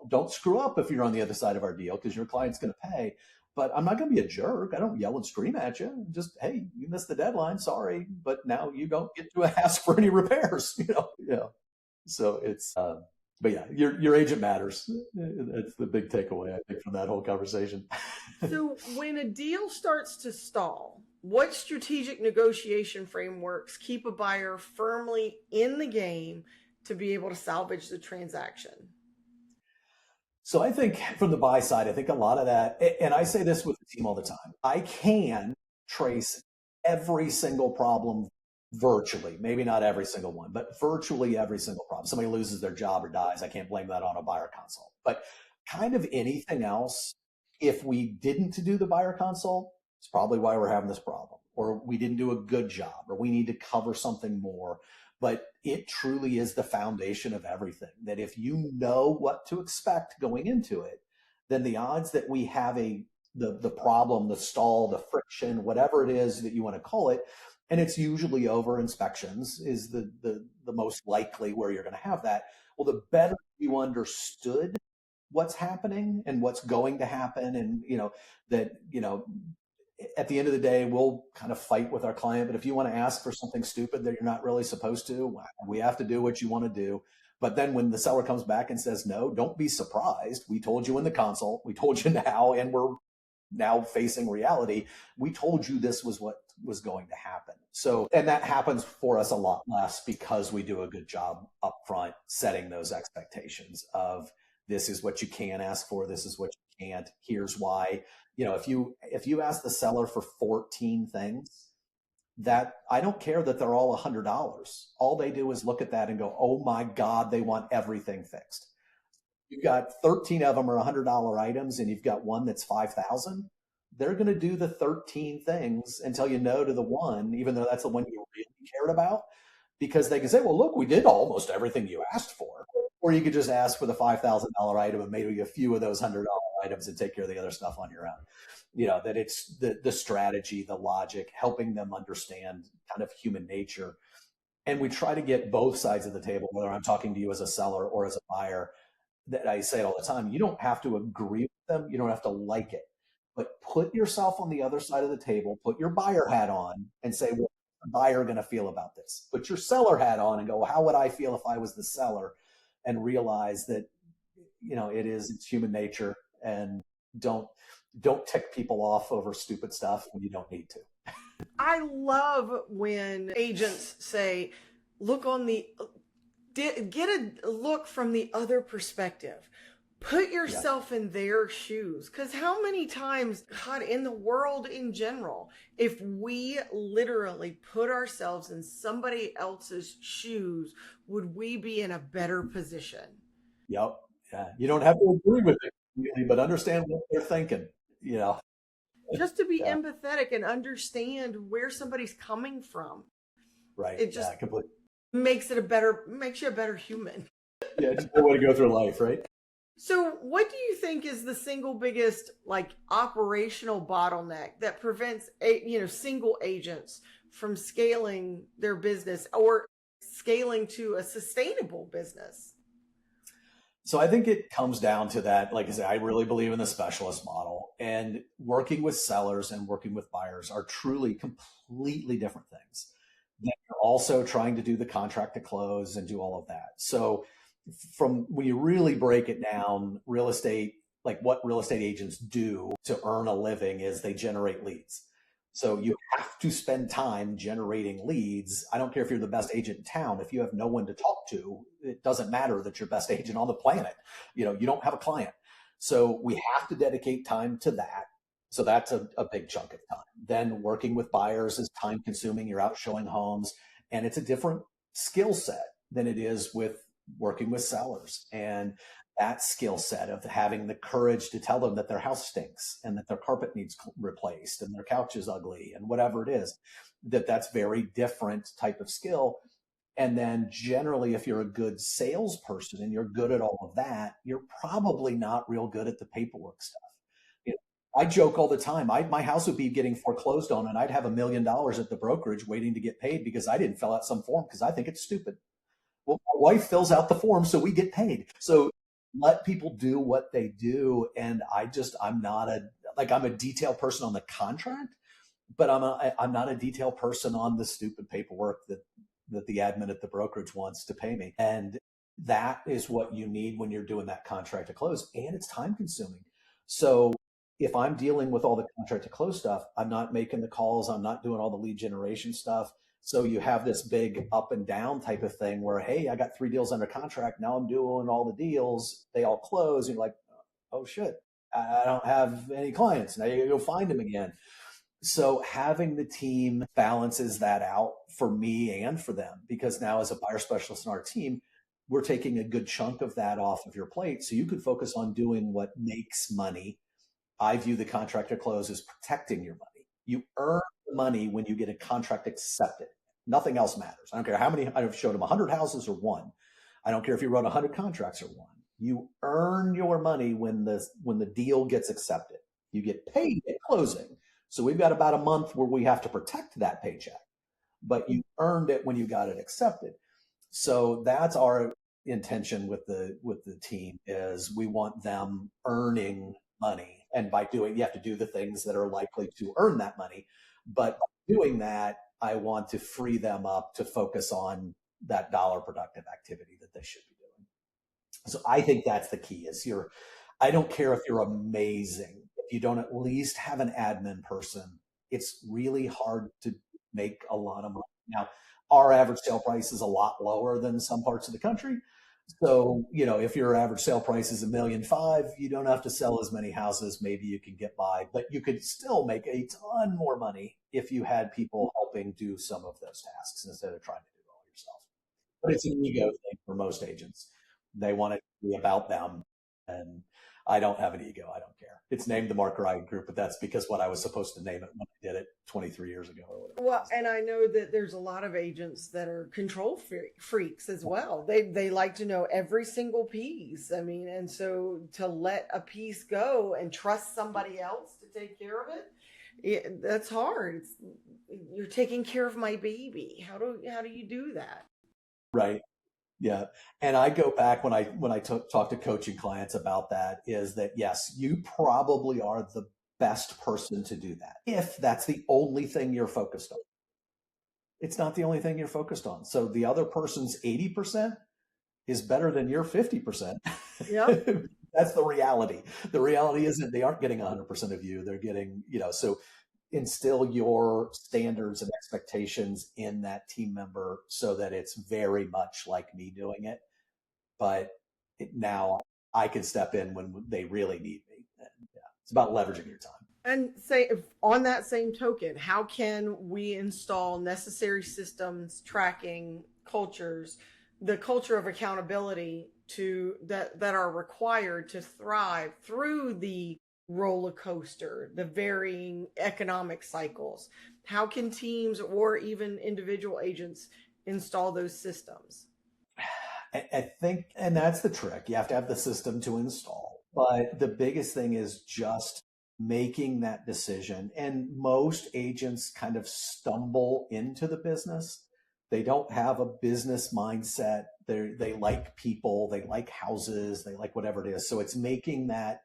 don't screw up if you're on the other side of our deal because your client's going to pay. But I'm not going to be a jerk. I don't yell and scream at you. Just, hey, you missed the deadline. Sorry, but now you don't get to ask for any repairs. Yeah. So but yeah, your agent matters. That's the big takeaway I think from that whole conversation. So when a deal starts to stall, what strategic negotiation frameworks keep a buyer firmly in the game to be able to salvage the transaction? So I think from the buy side, I think a lot of that, and I say this with the team all the time, I can trace every single problem virtually, maybe not every single one, but virtually every single problem. Somebody loses their job or dies. I can't blame that on a buyer consult. But kind of anything else, if we didn't do the buyer consult, it's probably why we're having this problem, or we didn't do a good job, or we need to cover something more. But it truly is the foundation of everything. That if you know what to expect going into it, then the odds that we have the problem, the stall, the friction, whatever it is that you want to call it, and it's usually over inspections is the most likely where you're going to have that. Well, the better you understood what's happening and what's going to happen, and that at the end of the day, we'll kind of fight with our client. But if you want to ask for something stupid that you're not really supposed to, we have to do what you want to do. But then when the seller comes back and says no, don't be surprised. We told you in the consult, we told you now, and we're now facing reality. We told you this was what was going to happen. So, and that happens for us a lot less because we do a good job upfront setting those expectations of this is what you can ask for, this is what can't. Here's why. If you ask the seller for 14 things, that I don't care that they're all $100. All they do is look at that and go, oh my God, they want everything fixed. You've got 13 of them are $100 items and you've got one that's 5,000. They're going to do the 13 things until you no to the one, even though that's the one you really cared about, because they can say, well, look, we did almost everything you asked for. Or you could just ask for the $5,000 item and maybe a few of those $100 items and take care of the other stuff on your own. That it's the strategy, the logic, helping them understand kind of human nature. And we try to get both sides of the table, whether I'm talking to you as a seller or as a buyer, that I say it all the time. You don't have to agree with them. You don't have to like it, but put yourself on the other side of the table, put your buyer hat on and say, what's the buyer going to feel about this? Put your seller hat on and go, how would I feel if I was the seller? And realize that, it's human nature, and don't tick people off over stupid stuff when you don't need to. I love when agents say, get a look from the other perspective. Put yourself in their shoes. Because how many times, God, in the world in general, if we literally put ourselves in somebody else's shoes, would we be in a better position? Yep. Yeah. You don't have to agree with it, really, but understand what they're thinking, Just to be Yeah. empathetic and understand where somebody's coming from. Right. It just Completely. makes you a better human. Yeah. It's a good way to go through life, right? So, what do you think is the single biggest operational bottleneck that prevents single agents from scaling their business or scaling to a sustainable business? So I think it comes down to that. Like I said, I really believe in the specialist model, and working with sellers and working with buyers are truly completely different things. Then you're also trying to do the contract to close and do all of that. So from when you really break it down, real estate, like what real estate agents do to earn a living is they generate leads. So you have to spend time generating leads. I don't care if you're the best agent in town. If you have no one to talk to, it doesn't matter that you're best agent on the planet. You don't have a client. So we have to dedicate time to that. So that's a big chunk of time. Then working with buyers is time consuming. You're out showing homes, and it's a different skill set than it is with working with sellers. And that skill set of having the courage to tell them that their house stinks and that their carpet needs replaced and their couch is ugly and whatever it is, that's very different type of skill. And then generally, if you're a good salesperson and you're good at all of that, you're probably not real good at the paperwork stuff. I joke all the time. My house would be getting foreclosed on, and I'd have $1 million at the brokerage waiting to get paid because I didn't fill out some form because I think it's stupid. Well, my wife fills out the form, so we get paid. So let people do what they do. And I'm not I'm a detail person on the contract, but I'm not a detail person on the stupid paperwork that the admin at the brokerage wants to pay me. And that is what you need when you're doing that contract to close. And it's time consuming. So if I'm dealing with all the contract to close stuff, I'm not making the calls. I'm not doing all the lead generation stuff. So you have this big up and down type of thing where, hey, I got 3 deals under contract. Now I'm doing all the deals. They all close. And you're like, oh shit, I don't have any clients. Now you gotta go find them again. So having the team balances that out for me and for them, because now as a buyer specialist in our team, we're taking a good chunk of that off of your plate. So you could focus on doing what makes money. I view the contract to close as protecting your money. You earn the money when you get a contract accepted. Nothing else matters. I don't care how many, I've showed them 100 houses or one. I don't care if you wrote 100 contracts or one. You earn your money when the deal gets accepted. You get paid at closing. So we've got about a month where we have to protect that paycheck, but you earned it when you got it accepted. So that's our intention with the team, is we want them earning money. And by doing, you have to do the things that are likely to earn that money. But by doing that, I want to free them up to focus on that dollar productive activity that they should be doing. So I think that's the key. I don't care if you're amazing. If you don't at least have an admin person, it's really hard to make a lot of money. Now, our average sale price is a lot lower than some parts of the country, So, if your average sale price is $1.5 million, you don't have to sell as many houses. Maybe you can get by, but you could still make a ton more money if you had people helping do some of those tasks instead of trying to do it all yourself. But it's an ego thing for most agents. They want it to be about them. And I don't have an ego. I don't care. It's named the Mark Ryan Group, but that's because what I was supposed to name it when I did it 23 years ago or whatever it Well, was. and I know that there's a lot of agents that are control freaks as well. They like to know every single piece. I mean, and so to let a piece go and trust somebody else to take care of that's hard. You're taking care of my baby. How do you do that? Right. Yeah. And I go back when I talk to coaching clients about that is that yes, you probably are the best person to do that if that's the only thing you're focused on. It's not the only thing you're focused on. So the other person's 80% is better than your 50%. Yep. That's the reality. The reality isn't they aren't getting 100% of you. They're getting, so instill your standards and expectations in that team member so that it's very much like me doing it. But now I can step in when they really need me. And, yeah, it's about leveraging your time. And say, on that same token, how can we install necessary systems, tracking, cultures, the culture of accountability that are required to thrive through the roller coaster, the varying economic cycles? How can teams or even individual agents install those systems? I think, and that's the trick. You have to have the system to install. But the biggest thing is just making that decision. And most agents kind of stumble into the business. They don't have a business mindset. They like people, they like houses, they like whatever it is. So it's making that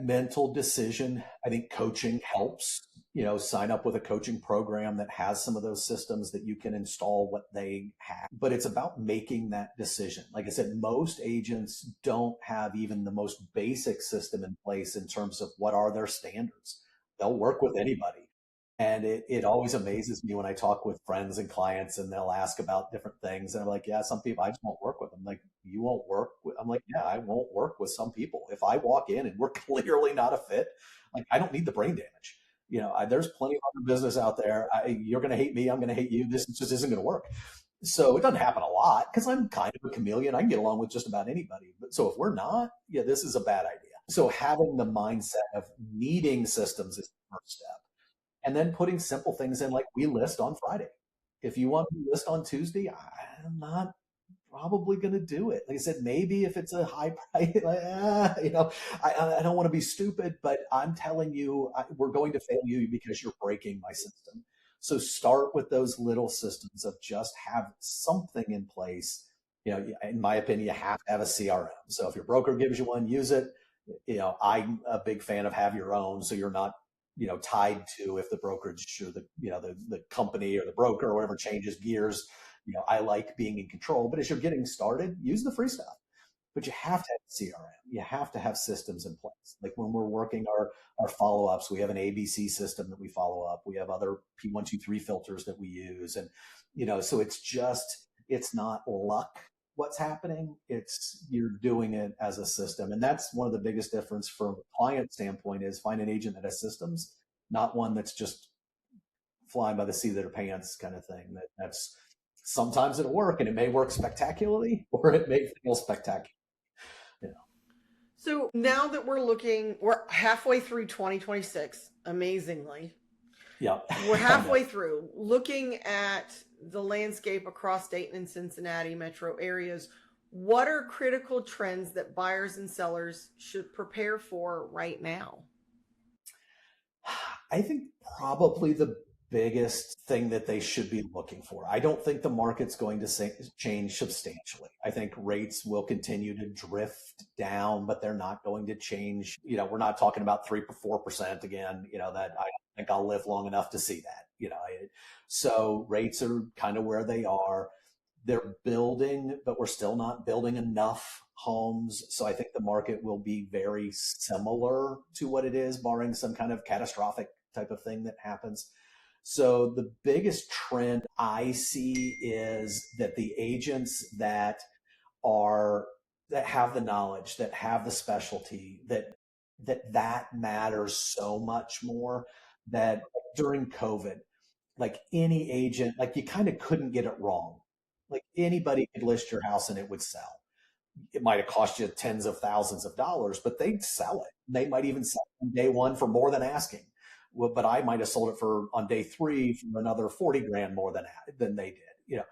mental decision. I think coaching helps. Sign up with a coaching program that has some of those systems that you can install what they have. But it's about making that decision. Like I said, most agents don't have even the most basic system in place in terms of what are their standards. They'll work with anybody. And it always amazes me when I talk with friends and clients and they'll ask about different things. And I'm like, yeah, some people I just won't work with them. Like, you won't work with, I'm like, yeah, I won't work with some people. If I walk in and we're clearly not a fit, like, I don't need the brain damage. There's plenty of other business out there. You're going to hate me. I'm going to hate you. This just isn't going to work. So it doesn't happen a lot because I'm kind of a chameleon. I can get along with just about anybody. But so if we're not, yeah, this is a bad idea. So having the mindset of needing systems is the first step. And then putting simple things in like we list on Friday. If you want to list on Tuesday, I'm not probably going to do it. Like I said, maybe if it's a high price, like, I don't want to be stupid, but I'm telling you, we're going to fail you because you're breaking my system. So start with those little systems of just have something in place. In my opinion, you have to have a CRM. So if your broker gives you one, use it. I'm a big fan of have your own. So you're not tied to if the brokerage or the company or the broker or whatever changes gears. I like being in control, but as you're getting started, use the free stuff. But you have to have CRM. You have to have systems in place. Like when we're working our follow-ups, we have an ABC system that we follow up. We have other P123 filters that we use. And, so it's not luck what's happening. It's you're doing it as a system. And that's one of the biggest difference from a client standpoint is find an agent that has systems, not one that's just flying by the seat of their pants kind of thing. That's sometimes it'll work and it may work spectacularly or it may fail spectacularly. You know. So now that we're halfway through 2026, amazingly. Yeah. We're halfway through looking at the landscape across Dayton and Cincinnati metro areas. What are critical trends that buyers and sellers should prepare for right now? I think probably the biggest thing that they should be looking for. I don't think the market's going to change substantially. I think rates will continue to drift down, but they're not going to change. We're not talking about 3 or 4% again, that I think I'll live long enough to see that, so rates are kind of where they are. They're building, but we're still not building enough homes. So I think the market will be very similar to what it is, barring some kind of catastrophic type of thing that happens. So the biggest trend I see is that the agents that are that have the knowledge, that have the specialty, that matters so much more. That during COVID, like any agent, like you kind of couldn't get it wrong. Like anybody could list your house and it would sell. It might have cost you tens of thousands of dollars, but they'd sell it. They might even sell it on day one for more than asking. Well, but I might have sold it for on day three for another 40 grand more than they did.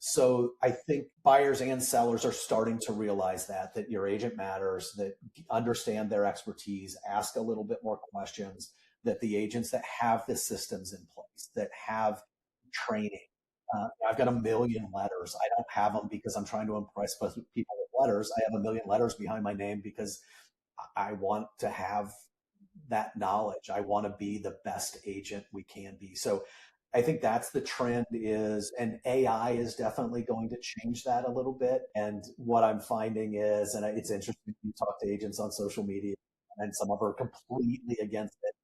So I think buyers and sellers are starting to realize that your agent matters, that understand their expertise, ask a little bit more questions, that the agents that have the systems in place, that have training. I've got a million letters. I don't have them because I'm trying to impress people with letters. I have a million letters behind my name because I want to have that knowledge. I want to be the best agent we can be. So I think that's the trend is, and AI is definitely going to change that a little bit. And what I'm finding is, and it's interesting, you talk to agents on social media and some of them are completely against it.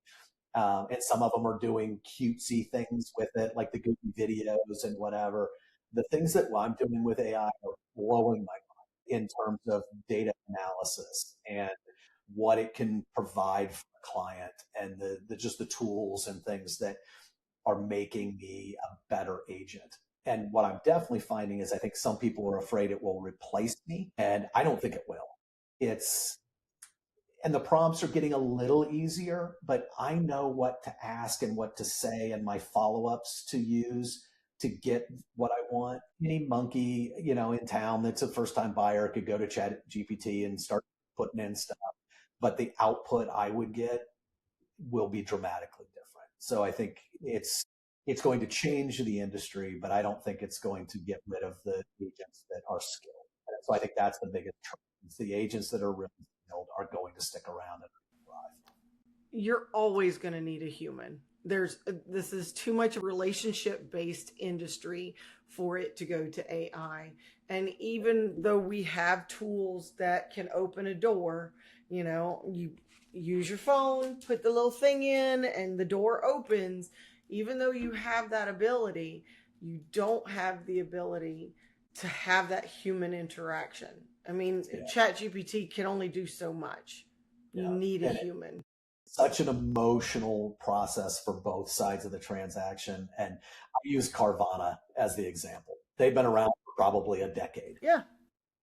And some of them are doing cutesy things with it, like the goofy videos and whatever. The things that I'm doing with AI are blowing my mind in terms of data analysis and what it can provide for a client, and the just the tools and things that are making me a better agent. And what I'm definitely finding is I think some people are afraid it will replace me, and I don't think it will. It's and the prompts are getting a little easier, but I know what to ask and what to say and my follow-ups to use to get what I want. Any monkey, in town that's a first-time buyer could go to Chat GPT and start putting in stuff, but the output I would get will be dramatically different. So I think it's going to change the industry, but I don't think it's going to get rid of the agents that are skilled. And so I think that's the biggest trend. It's the agents that are really skilled are going to stick around and thrive. You're always going to need a human. This is too much a relationship based industry for it to go to AI. And even though we have tools that can open a door, you use your phone, put the little thing in, and the door opens. Even though you have that ability, you don't have the ability to have that human interaction. I mean, yeah. ChatGPT can only do so much. You need a human. Such an emotional process for both sides of the transaction. And I use Carvana as the example. They've been around for probably a decade. Yeah.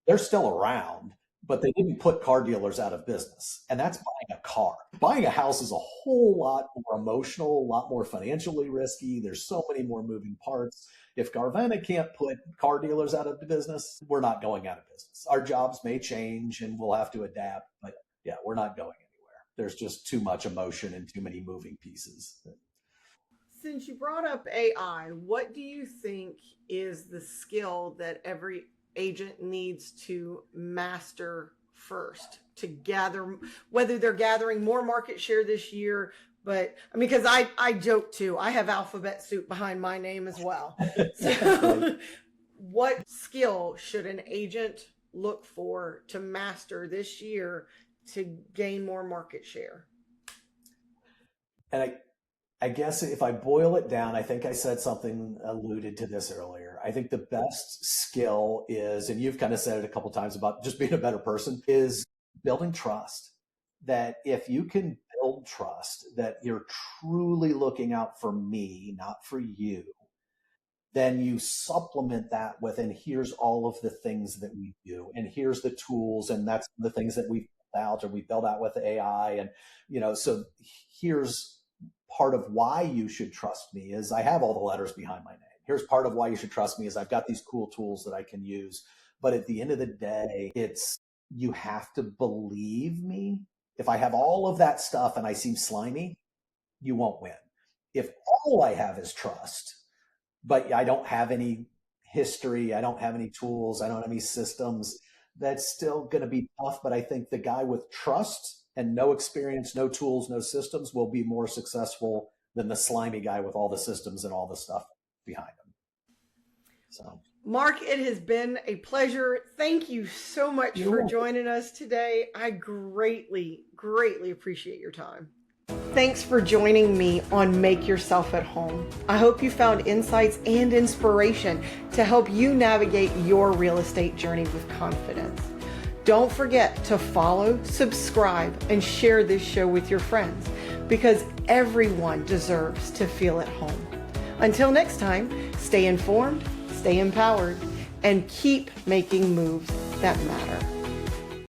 They're still around, but they didn't put car dealers out of business. And that's buying a car. Buying a house is a whole lot more emotional, a lot more financially risky. There's so many more moving parts. If Carvana can't put car dealers out of the business, we're not going out of business. Our jobs may change and we'll have to adapt, but yeah, we're not going anywhere. There's just too much emotion and too many moving pieces. Since you brought up AI, what do you think is the skill that every agent needs to master first to gather, whether they're gathering more market share this year? But I mean, because I joke too, I have alphabet soup behind my name as well. So what skill should an agent look for to master this year to gain more market share? And I guess if I boil it down, I think I said something alluded to this earlier. I think the best skill is, and you've kind of said it a couple of times about just being a better person, is building trust. That if you can build trust, that you're truly looking out for me, not for you, then you supplement that with, and here's all of the things that we do, and here's the tools, and that's the things that we built out, or we built out with AI. And, so here's part of why you should trust me is I have all the letters behind my name. Here's part of why you should trust me is I've got these cool tools that I can use. But at the end of the day, you have to believe me. If I have all of that stuff and I seem slimy, you won't win. If all I have is trust, but I don't have any history, I don't have any tools, I don't have any systems, that's still going to be tough. But I think the guy with trust and no experience, no tools, no systems will be more successful than the slimy guy with all the systems and all the stuff behind him. So, Mark, it has been a pleasure. Thank you so much for joining us today. I greatly, greatly appreciate your time. Thanks for joining me on Make Yourself at Home. I hope you found insights and inspiration to help you navigate your real estate journey with confidence. Don't forget to follow, subscribe, and share this show with your friends because everyone deserves to feel at home. Until next time, stay informed, stay empowered, and keep making moves that matter.